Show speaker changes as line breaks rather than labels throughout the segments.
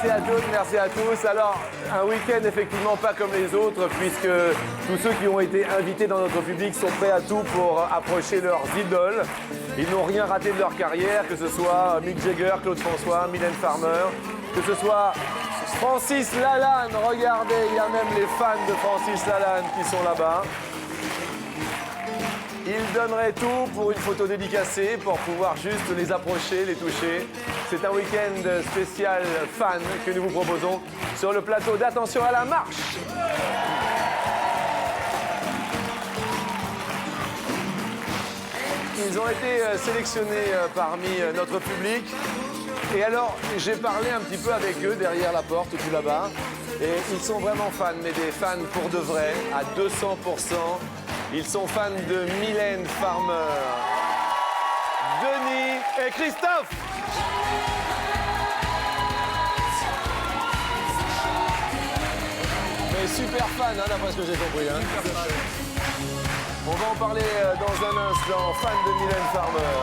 Merci à toutes, merci à tous. Alors, un week-end effectivement pas comme les autres, puisque tous ceux qui ont été invités dans notre public sont prêts à tout pour approcher leurs idoles. Ils n'ont rien raté de leur carrière, que ce soit Mick Jagger, Claude François, Mylène Farmer, que ce soit Francis Lalanne. Regardez, il y a même les fans de Francis Lalanne qui sont là-bas. Ils donneraient tout pour une photo dédicacée, pour pouvoir juste les approcher, les toucher. C'est un week-end spécial fan que nous vous proposons sur le plateau d'Attention à la marche. Ils ont été sélectionnés parmi notre public. Et alors, j'ai parlé un petit peu avec eux derrière la porte, tout là-bas. Et ils sont vraiment fans, mais des fans pour de vrai, à 200%. Ils sont fans de Mylène Farmer, Denis et Christophe. Mais super fans, hein, d'après ce que j'ai compris. Hein. On va en parler dans un instant. Fan de Mylène Farmer.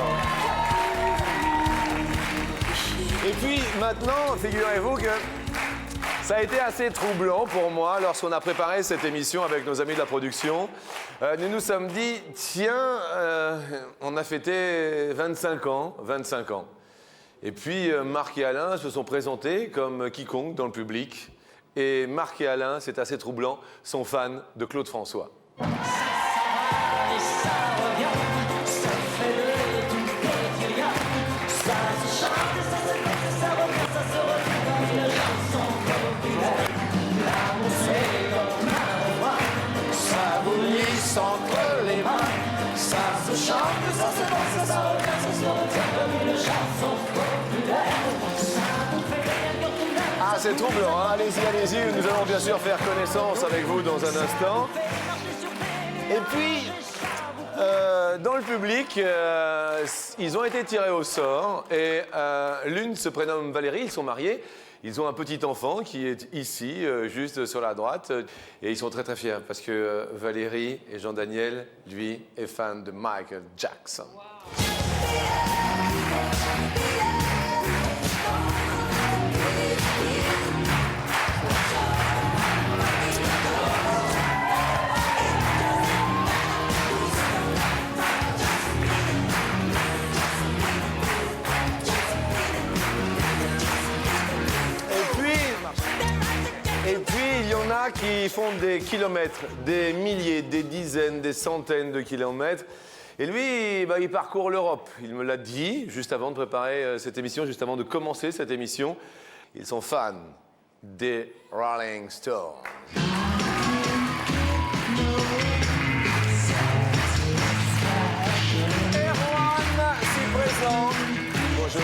Et puis maintenant, figurez-vous que ça a été assez troublant pour moi lorsqu'on a préparé cette émission avec nos amis de la production. Nous nous sommes dit, tiens, on a fêté 25 ans. Et puis Marc et Alain se sont présentés comme quiconque dans le public. Et Marc et Alain, c'est assez troublant, sont fans de Claude François.
Entre les mains, ça se chante, ça se danse, ça revient, ça se retient comme une chanson populaire.
Ah, c'est troublant, hein. Allez-y, nous allons bien sûr faire connaissance avec vous dans un instant. Et puis, dans le public, ils ont été tirés au sort et l'une se prénomme Valérie, ils sont mariés. Ils ont un petit enfant qui est ici, juste sur la droite. Et ils sont très très fiers parce que Valérie et Jean-Daniel, lui, est fan de Michael Jackson. Wow. Et puis, il y en a qui font des kilomètres, des milliers, des dizaines, des centaines de kilomètres. Et lui, il parcourt l'Europe. Il me l'a dit juste avant de préparer cette émission, juste avant de commencer cette émission. Ils sont fans des Rolling Stones. Erwan, si présent. Bonjour.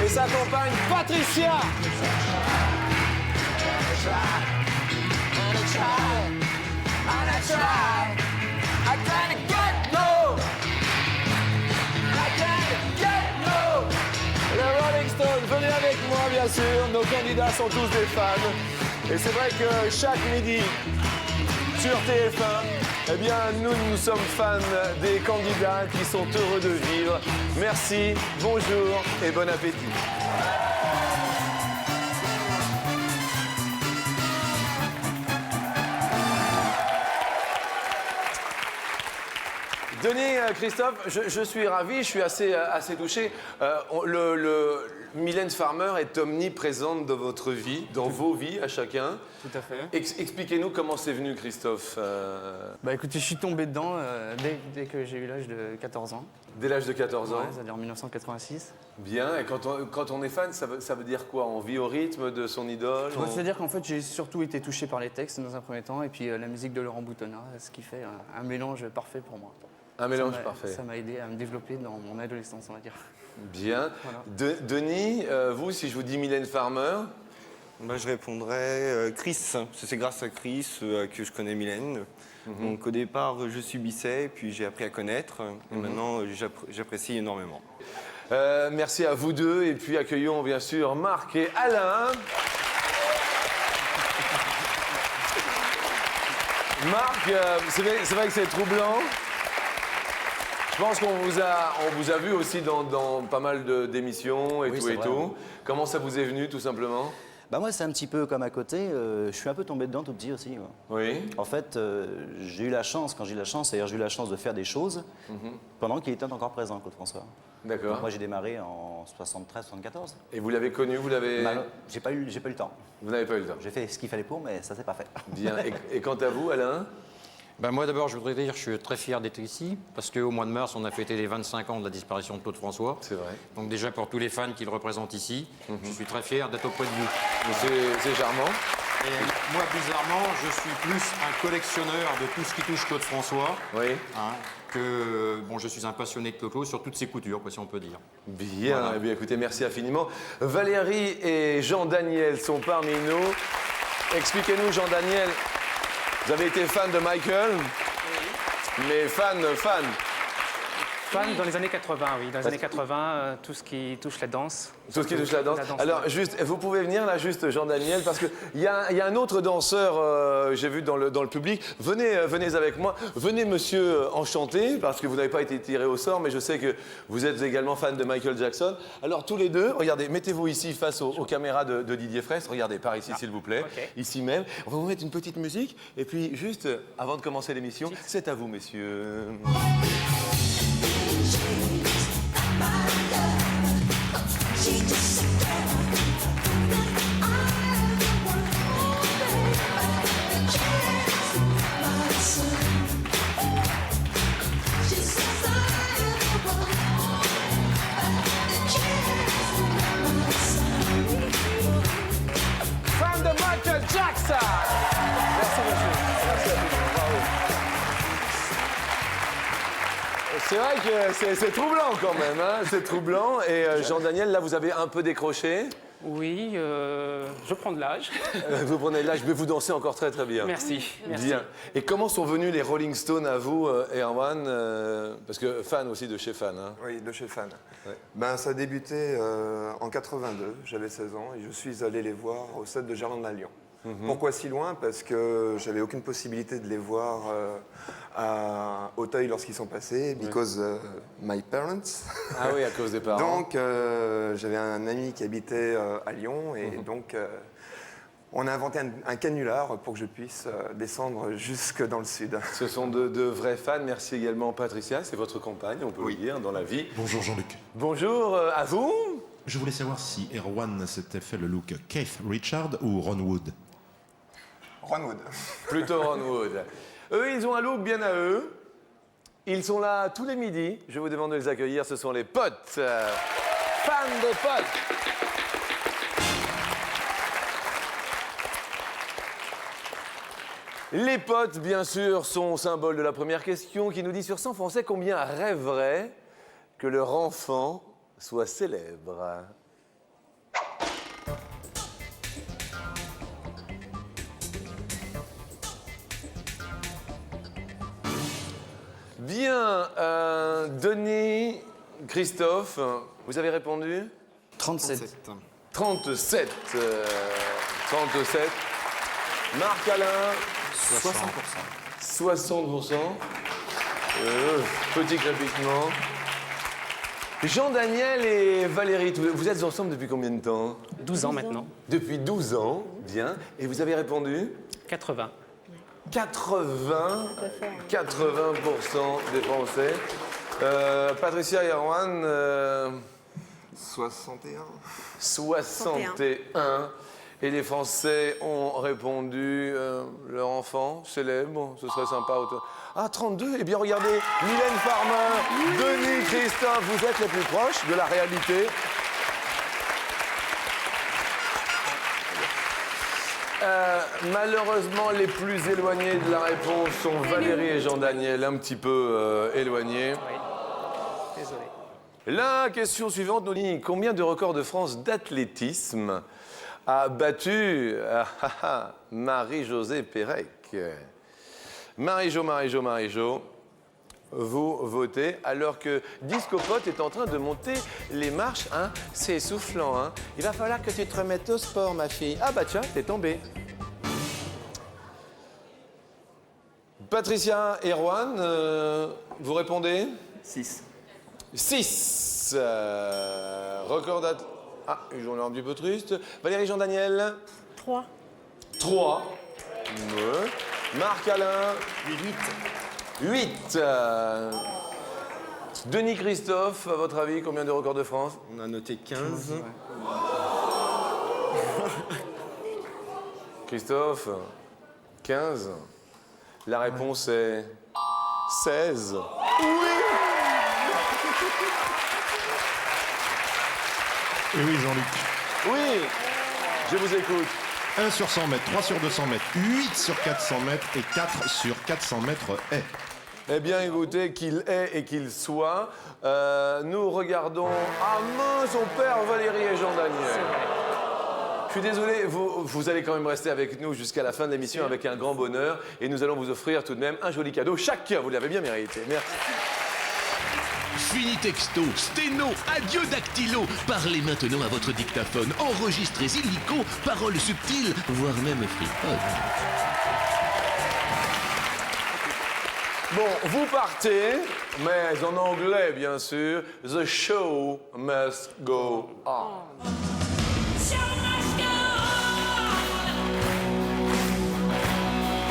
Et sa compagne Patricia. Les Rolling Stones, venez avec moi bien sûr, nos candidats sont tous des fans. Et c'est vrai que chaque midi sur TF1, eh bien nous sommes fans des candidats qui sont heureux de vivre. Merci, bonjour et bon appétit. Denis, Christophe, je suis ravi, je suis assez touché. Mylène Farmer est omniprésente dans votre vie, dans vos vies à chacun.
Tout à fait.
Expliquez-nous comment c'est venu, Christophe.
Bah écoutez, je suis tombé dedans dès que j'ai eu l'âge de 14 ans.
Dès l'âge de 14 ans.
Ouais, c'est-à-dire en 1986.
Bien, et quand on est fan, ça veut dire quoi? On vit au rythme de son idole?
C'est-à-dire qu'en fait, j'ai surtout été touché par les textes dans un premier temps, et puis la musique de Laurent Boutonnat, ce qui fait un mélange parfait pour moi.
Un mélange parfait.
Ça m'a aidé à me développer dans mon adolescence, on va dire.
Bien. Voilà. Denis, vous, si je vous dis Mylène Farmer?
Bah, je répondrais Chris. C'est grâce à Chris que je connais Mylène. Donc au départ, je subissais, puis j'ai appris à connaître. Et maintenant, j'apprécie énormément.
Merci à vous deux. Et puis accueillons bien sûr Marc et Alain. Marc, c'est vrai que c'est troublant. Je pense on vous a vu aussi dans pas mal d'émissions et
Oui,
tout
c'est
et
vrai,
tout.
oui.
Comment ça vous est venu, tout simplement?
Bah moi, c'est un petit peu comme à côté. Je suis un peu tombé dedans tout petit aussi. Moi.
Oui.
En fait, j'ai eu la chance, quand j'ai eu la chance, c'est-à-dire j'ai eu la chance de faire des choses pendant qu'il était encore présent, Claude François.
D'accord.
Moi, j'ai démarré en 73-74.
Et vous l'avez connu, vous l'avez...
J'ai pas eu le temps.
Vous n'avez pas eu le temps.
J'ai fait ce qu'il fallait pour, mais ça s'est pas fait.
Bien. Et quant à vous, Alain?
Ben moi d'abord je voudrais dire que je suis très fier d'être ici parce qu'au mois de mars on a fêté les 25 ans de la disparition de Claude François.
C'est vrai.
Donc déjà pour tous les fans qui le représentent ici, je suis très fier d'être auprès de vous.
C'est charmant.
Et moi bizarrement je suis plus un collectionneur de tout ce qui touche Claude François
Oui.
que bon je suis un passionné de Claude sur toutes ses coutures quoi, si on peut dire.
Bien.
Voilà.
Eh bien, écoutez, merci infiniment. Valérie et Jean-Daniel sont parmi nous. Expliquez-nous, Jean-Daniel, vous avez été fan de Michael? Oui. Mais fan.
Fan dans les années 80, oui. Dans les années 80, tout ce qui touche la danse.
Tout ce qui touche la danse. Alors,
ouais.
juste, vous pouvez venir là, juste, Jean-Daniel, parce qu'il y a un autre danseur, j'ai vu dans le public. Venez avec moi. Venez, monsieur, enchanté, parce que vous n'avez pas été tiré au sort, mais je sais que vous êtes également fan de Michael Jackson. Alors, tous les deux, regardez, mettez-vous ici face aux caméras de Didier Fraisse. Regardez, par ici, s'il vous plaît.
Ok.
Ici même. On va vous mettre une petite musique. Et puis, juste, avant de commencer l'émission, c'est à vous, messieurs. Fan de Michael Jackson. Merci, monsieur. Merci à tous. Bravo. C'est vrai que c'est troublant quand même, hein. C'est troublant. Et Jean-Daniel, là, vous avez un peu décroché.
Oui, je prends de l'âge.
Vous prenez l'âge, mais vous dansez encore très très bien.
Merci.
Bien. Et comment sont venus les Rolling Stones à vous, Erwan? Parce que fan aussi de chez Fan. Hein.
Oui, de chez Fan.
Ouais.
Ben, ça a débuté en 82, j'avais 16 ans, et je suis allé les voir au stade de Gerland-Lyon. Pourquoi si loin? Parce que j'avais aucune possibilité de les voir à Auteuil lorsqu'ils sont passés, because my parents.
Ah oui, à cause des parents.
Donc, j'avais un ami qui habitait à Lyon, et donc on a inventé un canular pour que je puisse descendre jusque dans le sud.
Ce sont de vrais fans. Merci également Patricia, c'est votre compagne, on peut le dire, dans la vie.
Bonjour Jean-Luc.
Bonjour à vous.
Je voulais savoir si Erwan s'était fait le look Keith Richard ou Ron Wood.
Ron Wood.
Plutôt Ron Wood. Eux, ils ont un look bien à eux. Ils sont là tous les midis. Je vous demande de les accueillir. Ce sont les potes. Fans de potes. Les potes, bien sûr, sont symbole de la première question qui nous dit sur 100 Français combien rêveraient que leur enfant soit célèbre. Bien, Denis, Christophe, vous avez répondu
37.
37. 37. Marc Alain 60%. Petit crépitement. Jean-Daniel et Valérie, vous êtes ensemble depuis combien de temps?
12 ans maintenant.
Depuis 12 ans, bien. Et vous avez répondu
80.
80% des Français. Patricia et Erwan,
61.
61. Et les Français ont répondu leur enfant célèbre, ce serait sympa. Ah, 32. Eh bien, regardez, Mylène Farmer, Denis, Christophe, vous êtes les plus proches de la réalité. Malheureusement, les plus éloignés de la réponse sont Valérie et Jean-Daniel, un petit peu éloignés.
Oui. Désolé.
La question suivante nous dit combien de records de France d'athlétisme a battu Marie-Josée Pérec? Marie-Jo, vous votez alors que Disco Pot est en train de monter les marches. Hein, c'est essoufflant. Hein. Il va falloir que tu te remettes au sport, ma fille. Ah bah tiens, t'es tombée. Patricia et Erwan, vous répondez?
6.
6. Record Ah, une journée un petit peu triste. Valérie Jean-Daniel.
3.
3. Marc Alain. 8. 8. Denis Christophe, à votre avis, combien de records de France?
On a noté 15.
Christophe, 15. La réponse est 16.
Et oui, Jean-Luc.
Oui, je vous écoute.
1 sur 100 mètres, 3 sur 200 mètres, 8 sur 400 mètres et 4 sur 400 mètres est.
Eh bien, écoutez, qu'il est et qu'il soit, nous regardons... Ah mince, on perd Valérie et Jean-Daniel. Je suis désolé, vous allez quand même rester avec nous jusqu'à la fin de l'émission avec un grand bonheur. Et nous allons vous offrir tout de même un joli cadeau. Chacun, vous l'avez bien mérité. Merci.
Fini texto, sténo, adieu dactylo. Parlez maintenant à votre dictaphone. Enregistrez illico, paroles subtiles, voire même friponnes.
Bon, vous partez, mais en anglais, bien sûr. The show must go on.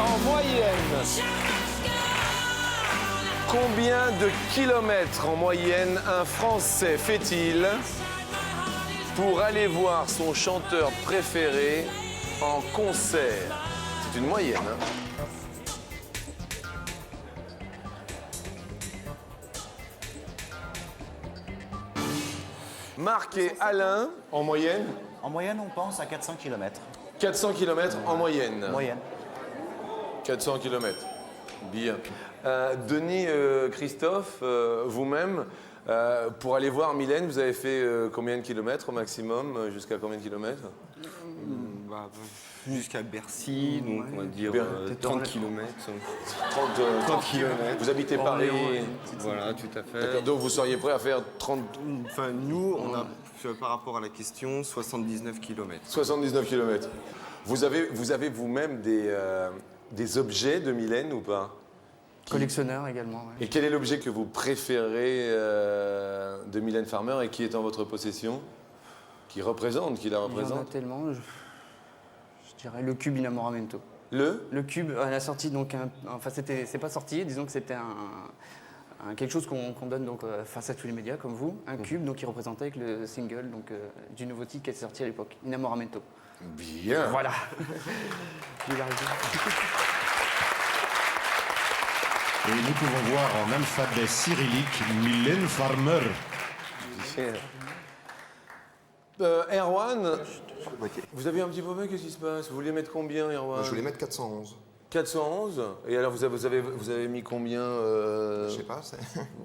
En moyenne, combien de kilomètres en moyenne un Français fait-il pour aller voir son chanteur préféré en concert? C'est une moyenne, hein? Marc et Alain, en moyenne?
En moyenne, on pense à 400 km.
400 km en moyenne.
Moyenne.
400 km. Bien. Denis, Christophe, vous-même, pour aller voir Mylène, vous avez fait combien de kilomètres au maximum? Jusqu'à combien de kilomètres?
Jusqu'à Bercy, donc on va dire 30 km.
30 km. Vous habitez Paris?
Voilà, tout à fait.
D'accord, donc vous seriez prêt à faire 30...
Enfin, nous, on a, par rapport à la question, 79 km.
79 km. Vous avez vous-même des objets de Mylène ou pas?
Collectionneur également. Ouais.
Et quel est l'objet que vous préférez de Mylène Farmer et qui est en votre possession? Qui la
Il y en a
représente?
tellement. Je dirais le cube Inamoramento.
Le
cube, elle a sorti donc enfin c'est pas sorti, disons que c'était quelque chose qu'on donne donc face à tous les médias comme vous, un cube donc qui représentait avec le single donc du nouveau titre qui est sorti à l'époque, Inamoramento.
Bien.
Voilà. Je vais y arriver.
Et nous pouvons voir en alphabet cyrillique Mylène Farmer.
Erwan, vous avez un petit peu, qu'est-ce qui se passe? Vous vouliez mettre combien, Erwan?
Je voulais mettre 411.
411. Et alors vous avez mis combien
Je sais pas, c'est...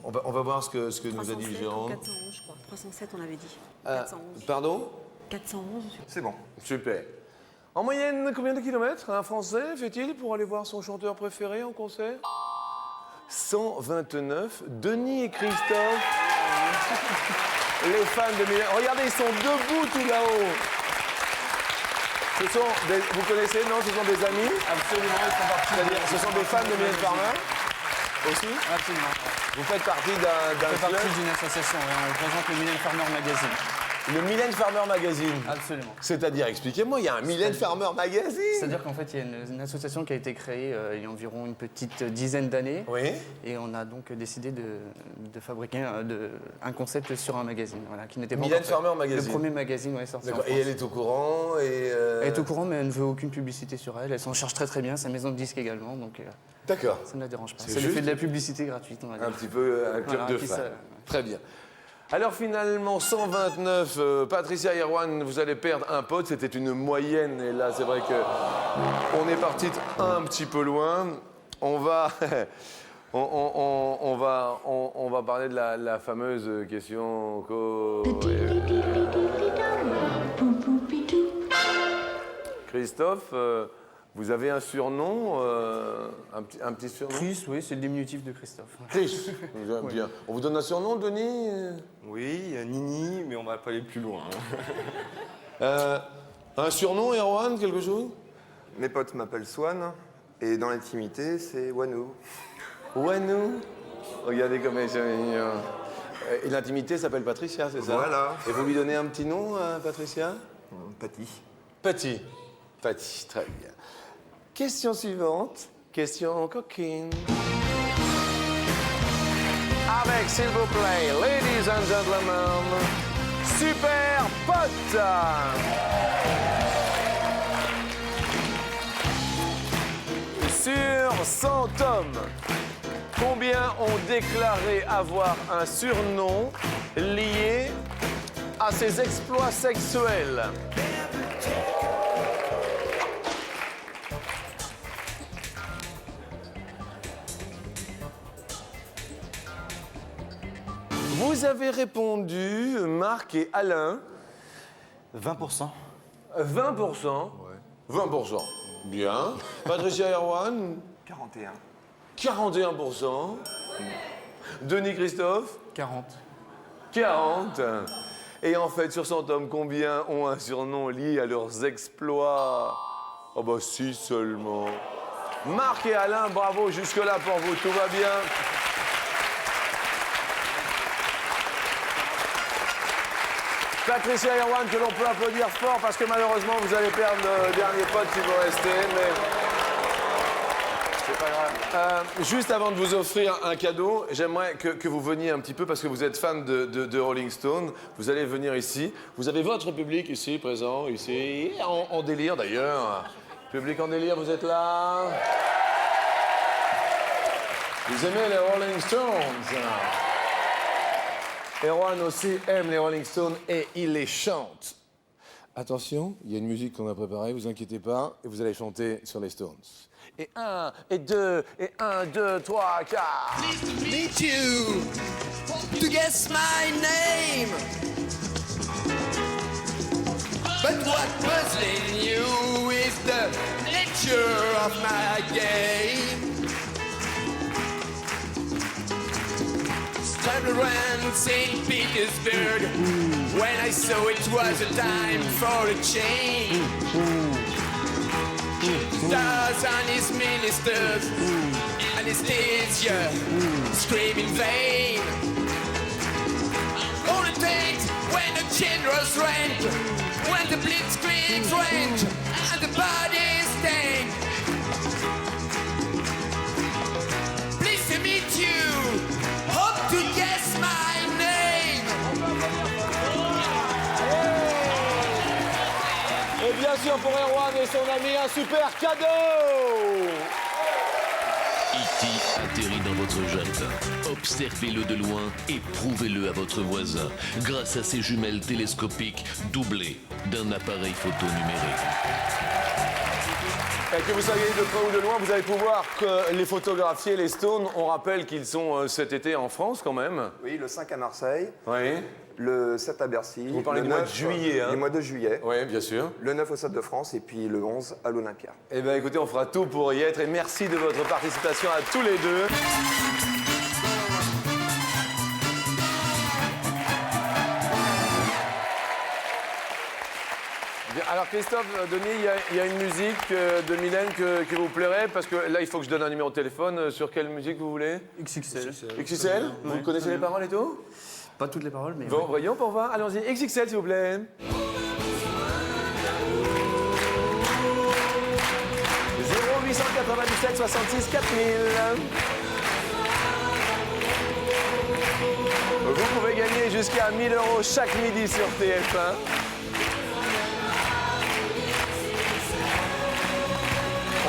on va voir ce que nous a dit le
307
gérant.
ou 411, je crois. 307, on avait dit.
Ah,
411.
pardon?
411.
C'est bon.
Super. En moyenne, combien de kilomètres un Français fait-il pour aller voir son chanteur préféré en concert? 129. Denis et Christophe, les fans de Mylène. Regardez, ils sont debout tout là-haut. Vous connaissez, non? Ce sont des amis?
Absolument, ils font partie.
C'est-à-dire, ce sont des fans de Mylène Farmer aussi?
Absolument.
Vous faites partie d'un
On fait
club?
partie d'une association, ouais, on représente le Mylène Farmer Magazine.
Le Mylène Farmer Magazine.
Absolument.
C'est-à-dire, expliquez-moi, il y a un Mylène Farmer Magazine.
C'est-à-dire qu'en fait, il y a une association qui a été créée il y a environ une petite dizaine d'années.
Oui.
Et on a donc décidé de fabriquer un concept sur un magazine, voilà, qui n'était pas
Mylène
encore fait.
Farmer Magazine.
Le premier magazine, sorti en
D'accord.
France.
Et elle est au courant et
Elle est au courant, mais elle ne veut aucune publicité sur elle. Elle s'en charge très très bien, sa maison de disques également, donc
D'accord.
ça ne la dérange pas.
C'est
Ça lui
juste
fait de la publicité gratuite, on va dire.
Un petit peu un club
Voilà,
de
qui
fans.
ça-
Très bien. Alors finalement, 129, Patricia et Erwan, vous allez perdre un pote, c'était une moyenne, et là c'est vrai que on est parti un petit peu loin. On va, on va parler de la fameuse question... Christophe, vous avez un surnom, un petit surnom?
Chris, oui, c'est le diminutif de Christophe.
Chris. Bien. On vous donne un surnom, Denis?
Oui, Nini, mais on va pas aller plus loin.
Un surnom, Erwan, quelque chose?
Mes potes m'appellent Swan, et dans l'intimité, c'est Wanou.
Wanou. Regardez comme elle est mignonne. Et l'intimité s'appelle Patricia, c'est ça?
Voilà.
Et vous lui donnez un petit nom, Patricia?
Patty.
Patty. Patty, très bien. Question suivante. Question coquine. Avec, s'il vous plaît, ladies and gentlemen, Super Pote. Sur 100 hommes, combien ont déclaré avoir un surnom lié à ses exploits sexuels? Vous avez répondu, Marc et Alain.
20%.
20%. 20%. Bien. Patricia Erwan.
41.
41%. Denis Christophe.
40.
40. Et en fait, sur 100 hommes, combien ont un surnom lié à leurs exploits? Oh bah 6 seulement. Marc et Alain, bravo, jusque-là pour vous, tout va bien. Patricia Erwan, que l'on peut applaudir fort parce que malheureusement vous allez perdre le dernier pote si vous restez, mais c'est pas grave. Juste avant de vous offrir un cadeau, j'aimerais que vous veniez un petit peu parce que vous êtes fan de Rolling Stone. Vous allez venir ici. Vous avez votre public ici, présent, ici, en délire d'ailleurs. Public en délire, vous êtes là. Vous aimez les Rolling Stones? Erwan aussi aime les Rolling Stones et il les chante. Attention, il y a une musique qu'on a préparée, vous inquiétez pas, et vous allez chanter sur les Stones. Et 1, et 2, et 1, 2, 3, 4.
Meet you to guess my name. But what puzzling you is the nature of my game. Started around St. Petersburg when I saw it was a time for a change. Stars on his ministers, anesthesia, scream in vain. All it takes when the generals rank, when the blitzkrieg range, and the bodies stank. Pleased to meet you, hope to guess my name.
Et bien sûr pour Erwan et son ami, un super cadeau.
E.T. atterrit dans votre jardin. Observez-le de loin et prouvez-le à votre voisin grâce à ses jumelles télescopiques doublées d'un appareil photo numérique.
Et que vous soyez de près ou de loin, vous allez pouvoir les photographier, les Stones. On rappelle qu'ils sont cet été en France quand même.
Oui, le 5 à Marseille.
Oui.
Le 7 à Bercy.
Vous parlez du mois de juillet, hein?
Du mois de juillet.
Oui, bien sûr.
Le 9 au Stade de France et puis le 11 à l'Olympia.
Eh bien, écoutez, on fera tout pour y être. Et merci de votre participation à tous les deux. Bien, alors, Christophe, Denis, il y a une musique de Mylène que vous plairait, parce que là, il faut que je donne un numéro de téléphone. Sur quelle musique vous voulez?
XXL.
XXL? Vous connaissez les paroles et tout?
Pas toutes les paroles, mais.
Bon, voyons pour voir. Allons-y. XXL, s'il vous plaît. 0897 66 4000. Vous pouvez gagner jusqu'à 1000 € chaque midi sur TF1.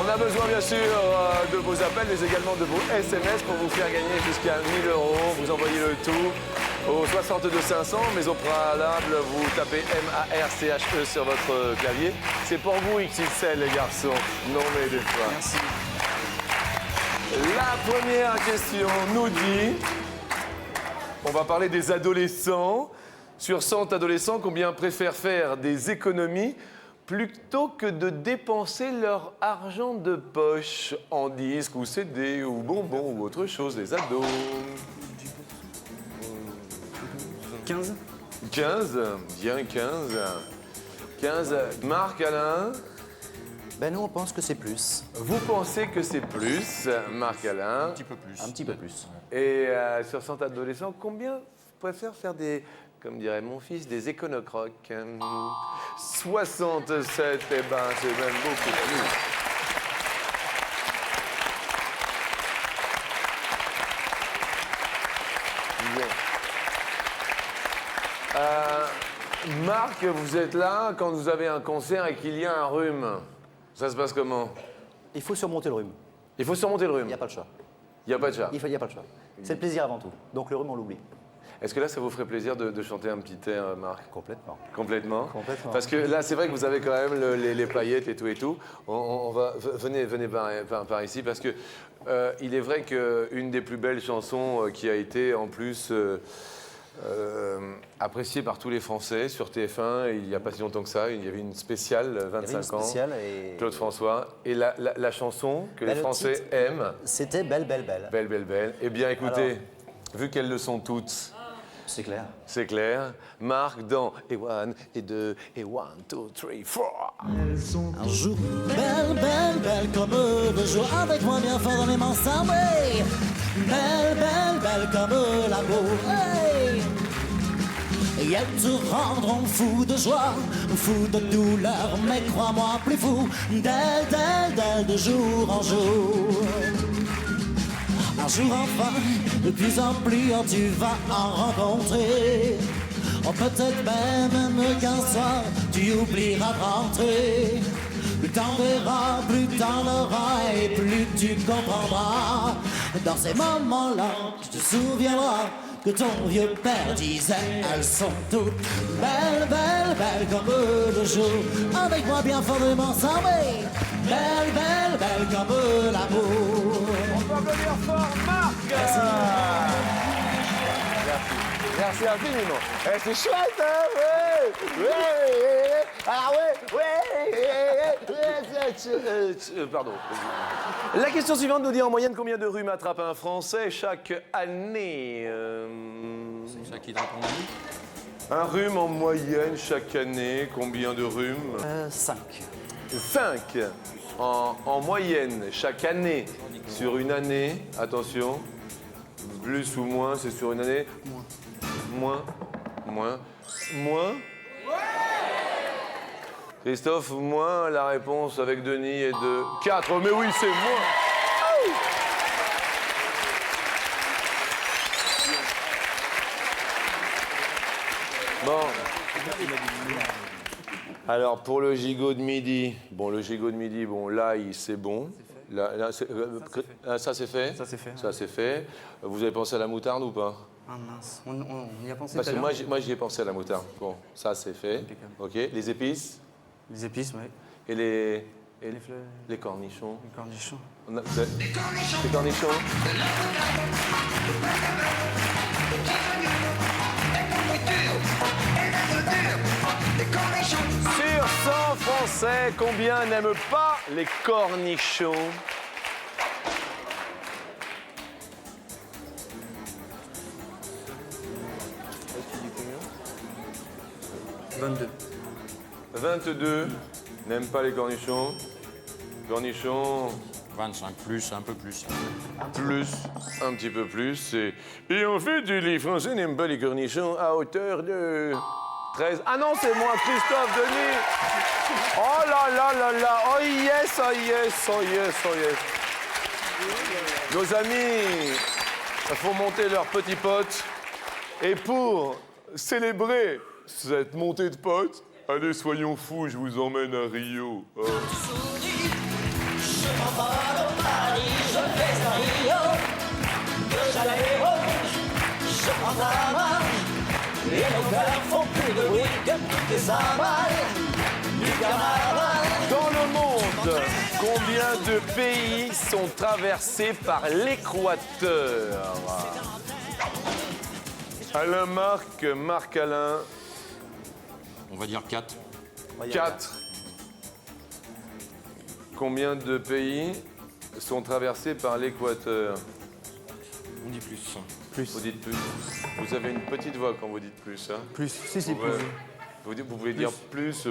On a besoin bien sûr de vos appels, mais également de vos SMS pour vous faire gagner jusqu'à 1000 €. Vous envoyez le tout au 62 500, mais au préalable, vous tapez MARCHE sur votre clavier. C'est pour vous XXL, les garçons. Non, mais des fois.
Merci.
La première question nous dit... On va parler des adolescents. Sur 100 adolescents, combien préfèrent faire des économies plutôt que de dépenser leur argent de poche en disques ou CD ou bonbons ou autre chose, les ados?
15.
15, bien 15. 15, Marc, Alain?
Ben nous, on pense que c'est plus.
Vous pensez que c'est plus, Marc-Alain.
Un petit peu plus.
Un petit peu plus.
Et sur 100 adolescents, combien préfèrent faire des, comme dirait mon fils, des éconocroques 67, eh ben c'est même beaucoup plus. Bien. Marc, vous êtes là quand vous avez un concert et qu'il y a un rhume. Ça se passe comment?
Il faut surmonter le rhume.
Il faut surmonter le
Il
rhume.
n'y a pas de choix.
Il n'y a pas de chat.
Il n'y a pas de choix. C'est le plaisir avant tout. Donc le rhume, on l'oublie.
Est-ce que là, ça vous ferait plaisir de chanter un petit air, Marc?
Complètement.
Complètement.
Complètement.
Parce que là, c'est vrai que vous avez quand même les paillettes et tout et tout. On va venez par ici parce que il est vrai qu'une des plus belles chansons qui a été en plus appréciée par tous les Français sur TF1, il n'y a pas si longtemps que ça, il y avait une spéciale 25 ans.
Spéciale et...
Claude François. Et la chanson que les
le
Français
titre,
aiment,
c'était Belle, belle, belle.
Belle, belle, belle. Eh bien, écoutez,
Alors.
vu qu'elles le sont toutes.
C'est clair.
C'est clair. Marc dans et 1 et 2 et 1, 2, 3, 4.
Un jour, belle, belle, belle comme le jour, avec moi bien fort dans les mains, ça, ouais. Belle, belle, belle comme l'amour, hey. Et elles te rendront fou de joie, fou de douleur, mais crois-moi plus fou, d'elle, d'elle, d'elle, de jour en jour. Un jour enfin, de plus en plus tu vas en rencontrer. Oh, peut-être même qu'un soir tu oublieras de rentrer. Plus t'en verras, plus t'en auras et plus tu comprendras. Dans ces moments-là, tu te souviendras que ton vieux père disait elles sont toutes belles, belles, belles comme le jour. Avec moi bien fortement ensemble. Belle, belle, belle comme l'amour.
On peut applaudir fort Marc. Merci. Merci infiniment. Eh, c'est chouette, hein? Ouais, ouais. Ah ouais. Pardon. La question suivante nous dit en moyenne combien de rhumes attrape un Français chaque année?
C'est ça qui est répondu.
Un rhume en moyenne chaque année, combien de rhumes?
5.
5 en moyenne chaque année sur une année. Attention, plus ou moins, c'est sur une année? Moins. Moins. Christophe, moins. La réponse avec Denis est de 4. Mais oui, c'est moins. Bon. Alors, pour le gigot de midi, l'ail, c'est bon. Ça, c'est fait.
Ça, c'est fait.
Ça, c'est fait. Vous avez pensé à la moutarde ou pas?
Ah mince, on y a pensé
Parce
tout
que
à l'heure.
moi, j'y ai pensé à la moutarde. Bon, ça, c'est fait. OK. Les épices
Les épices, oui.
et les
fleurs.
les cornichons.
Les cornichons.
Les cornichons. Sur 100 Français, combien n'aiment pas les cornichons?
« 22.
22 n'aiment pas les cornichons. Cornichons,
25 plus, un peu plus.
plus, un petit peu plus. Et en fait, les Français n'aiment pas les cornichons à hauteur de 13. Ah non, c'est moi, Christophe Denis. Oh là là là là. Oh yes, oh yes, oh yes, oh yes. Nos amis font monter leurs petits potes. Et pour célébrer cette montée de potes, allez, soyons fous, je vous emmène à Rio. Oh.
Je m'envole au Paris, je fais un Rio. De Janeiro, je prends ta main. Et nos cœurs font plus de bruit que toutes les cymbales du carnaval.
Dans le monde, combien de pays sont traversés par l'équateur? Alain Marc, Marc Alain,
On va dire 4.
4. Combien de pays sont traversés par l'équateur?
On dit plus.
Vous dites plus. Vous avez une petite voix quand vous dites plus, hein?
Plus, si,
Ouais. Vous pouvez dire plus.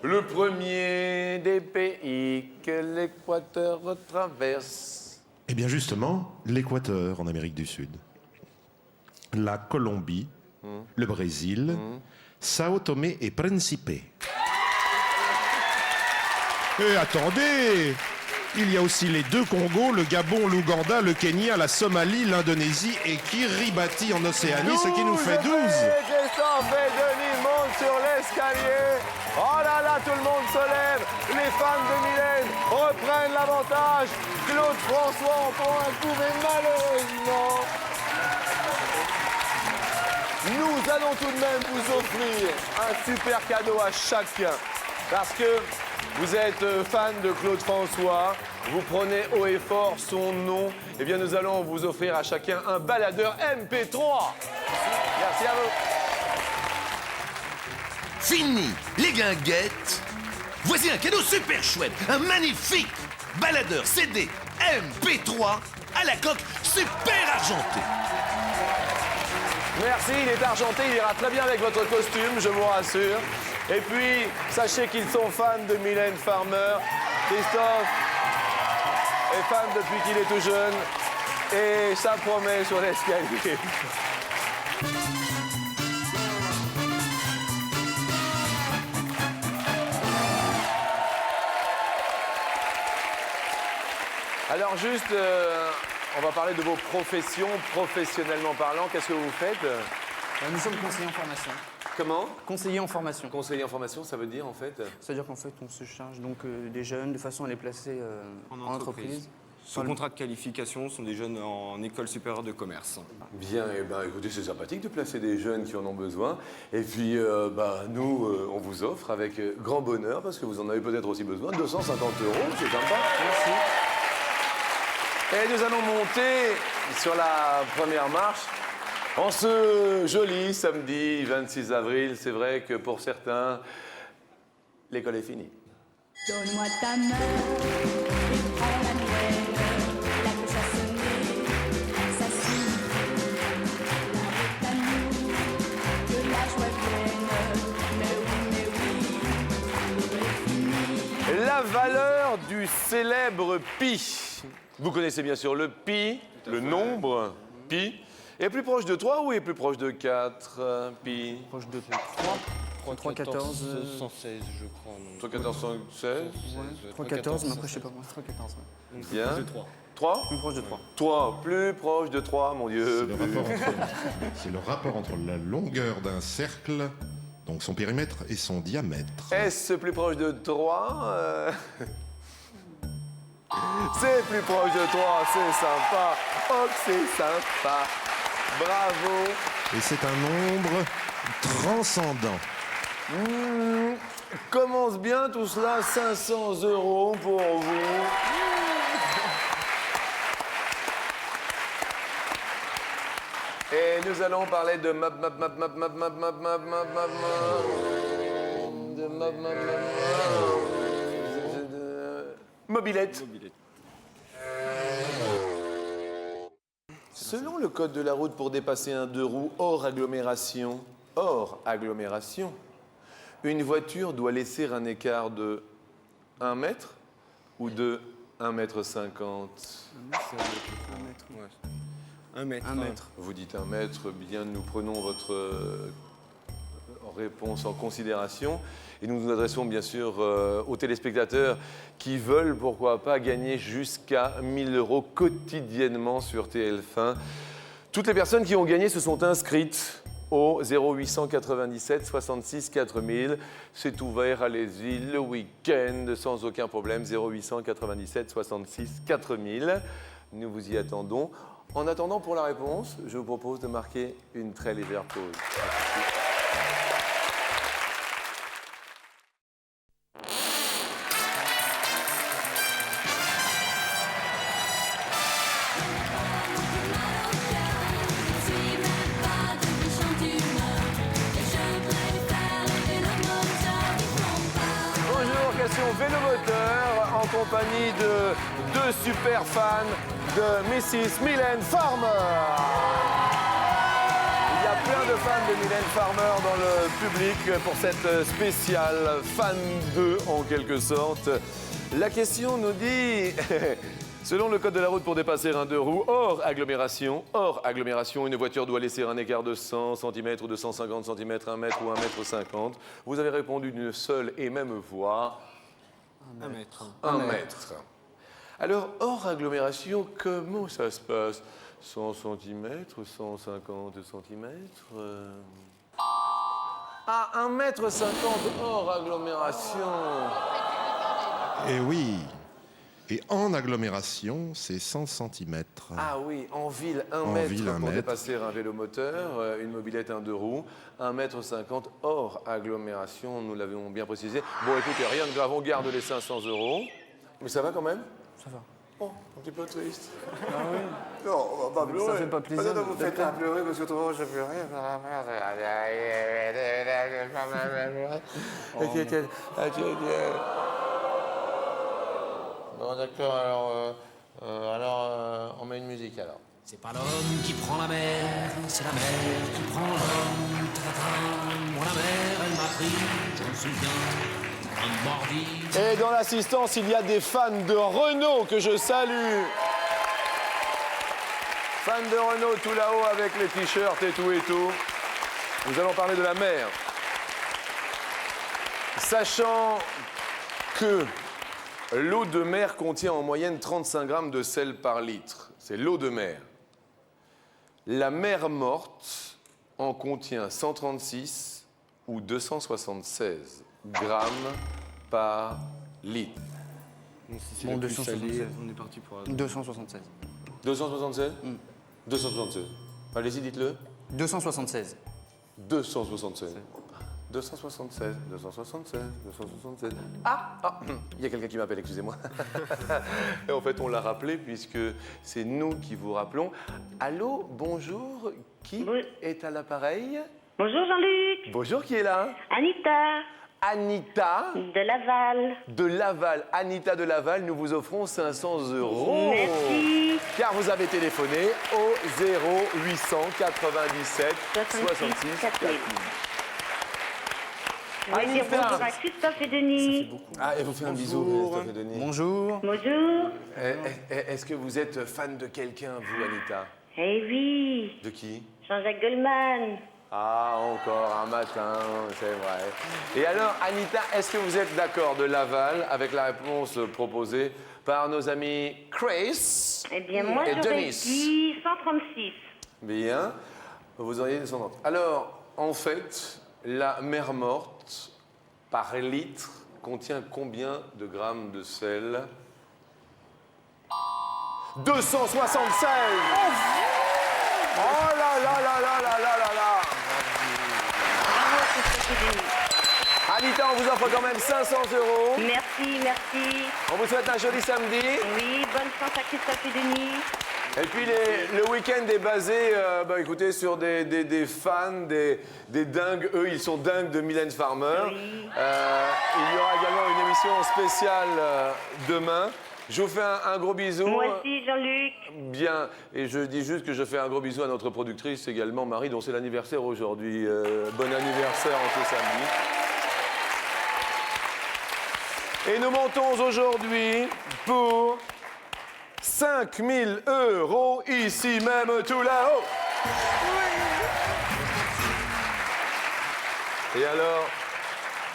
Le premier des pays que l'Équateur traverse.
Eh bien justement, l'Équateur en Amérique du Sud, la Colombie, le Brésil, Sao Tomé et Principe. Et attendez, il y a aussi les deux Congos, le Gabon, l'Ouganda, le Kenya, la Somalie, l'Indonésie et Kiribati en Océanie, ce qui nous fait 12.
Christophe et Denis montent sur l'escalier. Oh là là, tout le monde se lève. Les fans de Mylène reprennent l'avantage. Claude François en prend un coup, mais malheureusement, nous allons tout de même vous offrir un super cadeau à chacun. Parce que vous êtes fan de Claude François, vous prenez haut et fort son nom, eh bien nous allons vous offrir à chacun un baladeur MP3. Merci à vous.
Fini les guinguettes. Voici un cadeau super chouette, un magnifique baladeur CD MP3 à la coque super argentée.
Merci, il est argenté, il ira très bien avec votre costume, je vous rassure. Et puis, sachez qu'ils sont fans de Mylène Farmer. Christophe est fan depuis qu'il est tout jeune. Et ça promet sur l'escalier. Alors juste, on va parler de vos professions, professionnellement parlant. Qu'est-ce que vous faites?
Nous sommes conseillers en formation.
Comment?
Conseillers en formation.
Conseiller en formation, ça veut dire en fait?
C'est-à-dire qu'en fait, on se charge donc des jeunes de façon à les placer en entreprise.
Sous contrat de qualification sont des jeunes en école supérieure de commerce.
Bien, eh ben, écoutez, c'est sympathique de placer des jeunes qui en ont besoin. Et puis, nous, on vous offre avec grand bonheur, parce que vous en avez peut-être aussi besoin, 250 €, c'est sympa.
Merci.
Et nous allons monter sur la première marche. En ce joli samedi 26 avril, c'est vrai que pour certains, l'école est finie.
Donne-moi ta main et prends la mienne. La cloche a sonné, ça signe. La est à nous, que la joie vienne. Mais oui, l'école est finie.
La valeur du célèbre pi. Vous connaissez bien sûr le pi, le nombre pi. Est plus proche de 3 ou est plus proche de 4, pi?
Proche de 3. 3, 14,
116, je crois.
3, 14, 116.
3, 14, mais après, je sais pas moi. 3, 14. Ouais.
Bien.
De 3.
3?
Plus proche de 3.
3, plus proche de 3, mon Dieu.
C'est le rapport entre la longueur d'un cercle, donc son périmètre, et son diamètre.
Est-ce plus proche de 3? C'est plus proche de 3, c'est sympa. Oh, c'est sympa. Bravo.
Et c'est un nombre transcendant.
Commence bien tout cela, 500 € pour vous. Et nous allons parler de mobilette. Selon le code de la route, pour dépasser un 2 roues hors agglomération, une voiture doit laisser un écart de 1 mètre ou de 1,50 mètre.
1 mètre.
1 mètre.
Vous dites 1 mètre, bien, nous prenons votre réponse en considération. Et nous nous adressons bien sûr aux téléspectateurs qui veulent, pourquoi pas, gagner jusqu'à 1 000 € quotidiennement sur TF1. Toutes les personnes qui ont gagné se sont inscrites au 0897 66 4000. C'est ouvert, allez-y, le week-end, sans aucun problème. 0897 66 4000. Nous vous y attendons. En attendant, pour la réponse, je vous propose de marquer une très légère pause. Vélomoteur en compagnie de deux super fans de Mrs. Mylène Farmer. Il y a de fans de Mylène Farmer dans le public pour cette spéciale fan 2 en quelque sorte. La question nous dit, selon le code de la route pour dépasser un deux roues hors agglomération, une voiture doit laisser un écart de 100 cm ou de 150 cm, 1 mètre ou 1 mètre 50. Vous avez répondu d'une seule et même voix.
1 mètre.
1 mètre. Alors, hors agglomération, comment ça se passe? 100 cm, 150 cm Ah, 1 mètre 50 hors agglomération.
Et oui. Et en agglomération, c'est 100 cm.
Ah oui, en ville, 1
En
mètre
ville, 1
pour
mètre.
dépasser un vélomoteur, une mobilette, un deux roues, 1 mètre 50 hors agglomération, nous l'avons bien précisé. Bon, écoutez, rien de grave, on garde les 500 €. Mais ça va quand même?
Ça va.
Oh, un petit peu triste.
Ah oui.
Non, on va pas pleurer.
Ça fait pas plaisir.
Non, vous faites pas pleurer parce que autrement je pleurais.
Bon, d'accord, alors on met une musique alors.
C'est pas l'homme qui prend la mer, c'est la mer qui prend l'homme. Moi, la mer, elle m'a pris, je me souviens, un mordi.
Et dans l'assistance, il y a des fans de Renault que je salue. Fans de Renault tout là-haut avec les t-shirts et tout et tout. Nous allons parler de la mer. Sachant que l'eau de mer contient en moyenne 35 grammes de sel par litre. C'est l'eau de mer. La mer morte en contient 136 ou 276 grammes par litre.
Bon, 276.
On est parti pour...
276.
276 276. Allez-y, dites-le.
276.
276. 276, 276, 276. Ah, il y a quelqu'un qui m'appelle, excusez-moi. Et en fait, on l'a rappelé puisque c'est nous qui vous rappelons. Allô, bonjour, qui est à l'appareil?
Bonjour Jean-Luc.
Bonjour, qui est là?
Anita.
Anita.
De Laval.
De Laval. Anita de Laval, nous vous offrons 500 €.
Merci.
Car vous avez téléphoné au 0897 66 4000.
Je vais dire
Anita.
bonjour à Christophe et Denis.
Ah, et vous faites un bisou, Christophe et Denis.
Bonjour.
Bonjour.
Est-ce que vous êtes fan de quelqu'un, vous, Anita?
Eh oui,
De qui?
Jean-Jacques Goldman.
Ah, encore un matin, c'est vrai. Et alors, Anita, est-ce que vous êtes d'accord de Laval avec la réponse proposée par nos amis Chris
Eh bien, moi,
et
j'aurais
Denis?
dit 136.
Bien. Vous auriez descendante. Alors, en fait, la mer morte, par litre, contient combien de grammes de sel? 276! Oh là là là là là là là là!
Bravo à Christophe et Denis.
Anita, on vous offre quand même 500 €.
Merci, merci.
On vous souhaite un joli samedi.
Oui, bonne chance à Christophe et Denis.
Et puis le week-end est basé, écoutez, sur des fans, des dingues. Eux, ils sont dingues de Mylène Farmer.
Oui.
Il y aura également une émission spéciale demain. Je vous fais un gros bisou.
Moi aussi, Jean-Luc.
Bien. Et je dis juste que je fais un gros bisou à notre productrice également, Marie, dont c'est l'anniversaire aujourd'hui. Bon anniversaire en ce samedi. Et nous montons aujourd'hui pour 5 000 € ici même tout là-haut. Et alors,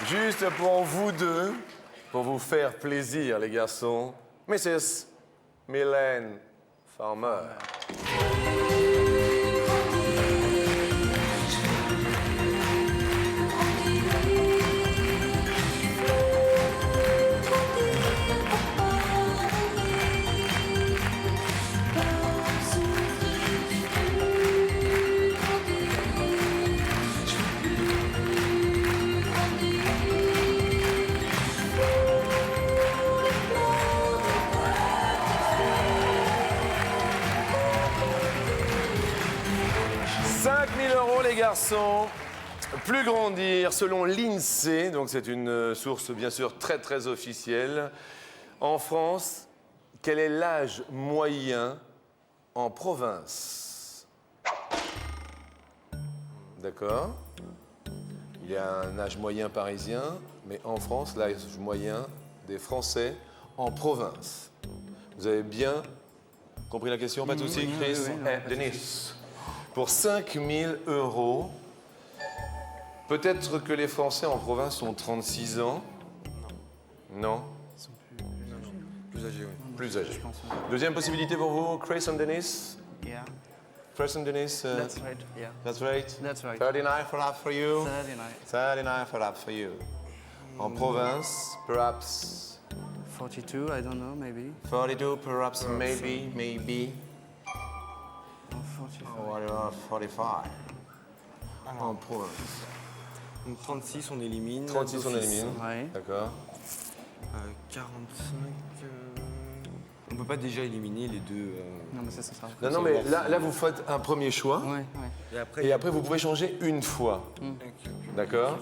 juste pour vous deux, pour vous faire plaisir les garçons, Mrs. Mylène Farmer. Les garçons, plus grandir, selon l'INSEE, donc c'est une source bien sûr très très officielle, en France, quel est l'âge moyen en province? D'accord. Il y a un âge moyen parisien, mais en France, l'âge moyen des Français en province. Vous avez bien compris la question, pas de souci, Chris et Denis. Pour 5 000 €, peut-être que les Français en province ont 36 ans. Non.
Plus âgé, oui.
Plus âgé. Deuxième possibilité pour vous, Chris and Denis.
Yeah.
Chris and Denis.
That's right. Yeah.
That's right.
That's right.
39 for you.
39.
39 for you. En province, perhaps.
42, I don't know, maybe.
42, perhaps, maybe.
45.
What about 45? En province.
Donc 36, on élimine.
36, on élimine.
Ouais.
D'accord.
45. On peut pas déjà éliminer les deux.
Non, mais ça sera.
Non, mais là, vous faites un premier choix.
Ouais, ouais.
Et après, vous pouvez changer une fois. D'accord?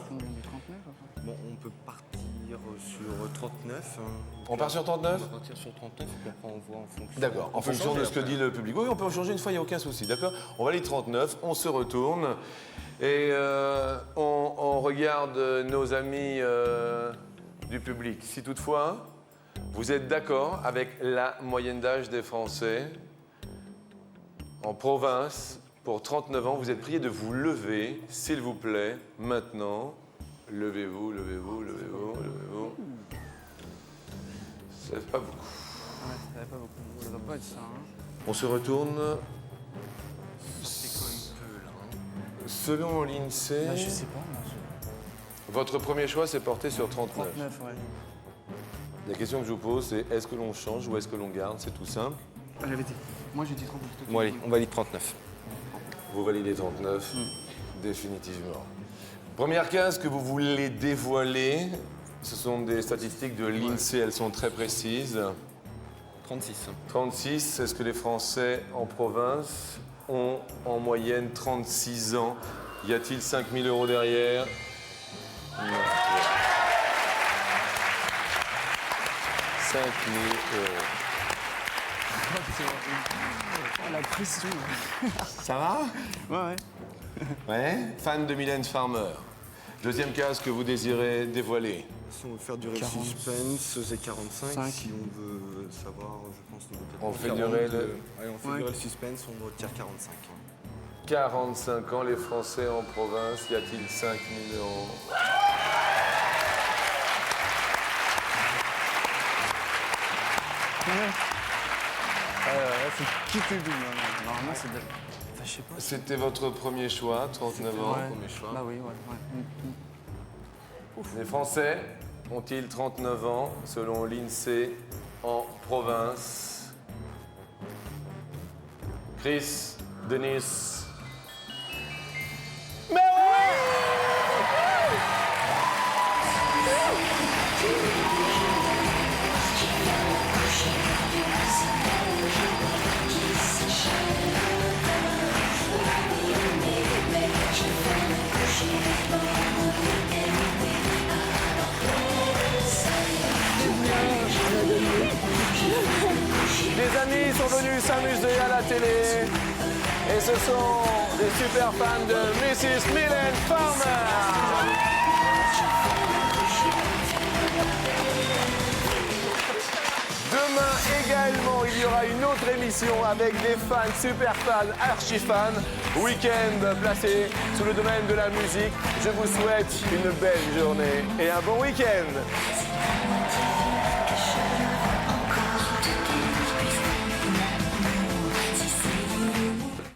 Bon, on peut partir sur 39.
On part sur 39?
On va partir sur 39 et puis après on voit en fonction.
D'accord, en fonction de ce que dit le public. Oui, on peut en changer une fois, il n'y a aucun souci. D'accord? On va aller 39, on se retourne et on regarde nos amis du public. Si toutefois, vous êtes d'accord avec la moyenne d'âge des Français en province, pour 39 ans, vous êtes prié de vous lever, s'il vous plaît, maintenant. Levez-vous, levez-vous, levez-vous, levez-vous. Ça fait pas beaucoup.
Ouais, ça va pas beaucoup. Ça doit pas être ça. Hein.
On se retourne. Selon l'INSEE,
Bah, je sais pas. Moi,
votre premier choix s'est porté sur 39.
39, ouais.
La question que je vous pose, c'est est-ce que l'on change ou est-ce que l'on garde? C'est tout simple.
J'avais dit. Moi, j'ai dit 39.
Bon, allez, on valide 39.
Vous validez 39, définitivement. Première case que vous voulez dévoiler, ce sont des statistiques de l'INSEE, elles sont très précises.
36.
36, est-ce que les Français en province ont en moyenne 36 ans? Y a-t-il 5 000 € derrière? Non. 5 000 €.
La pression.
Ça va?
Ouais, ouais.
Ouais. Fan de Mylène Farmer. Deuxième case que vous désirez dévoiler.
Si on veut faire durer le suspense, c'est 45. Si on veut savoir, je pense,
on fait durer le...
Allez, on fait durer le suspense, on retire 45.
45 ans, les Français en province, y a-t-il 5 000 €?
C'est qui te dit? Normalement, c'est de... Enfin, je sais pas.
C'était votre premier choix, 39 ans.
Ouais.
Premier choix.
Bah oui, ouais.
Les Français ont-ils 39 ans, selon l'INSEE, en province? Chris, Denis. Mais des amis sont venus s'amuser à la télé et ce sont des super fans de Mrs. Mylène Farmer. Demain également, il y aura une autre émission avec des fans, super fans, archi fans. Week-end placé sous le domaine de la musique. Je vous souhaite une belle journée et un bon week-end.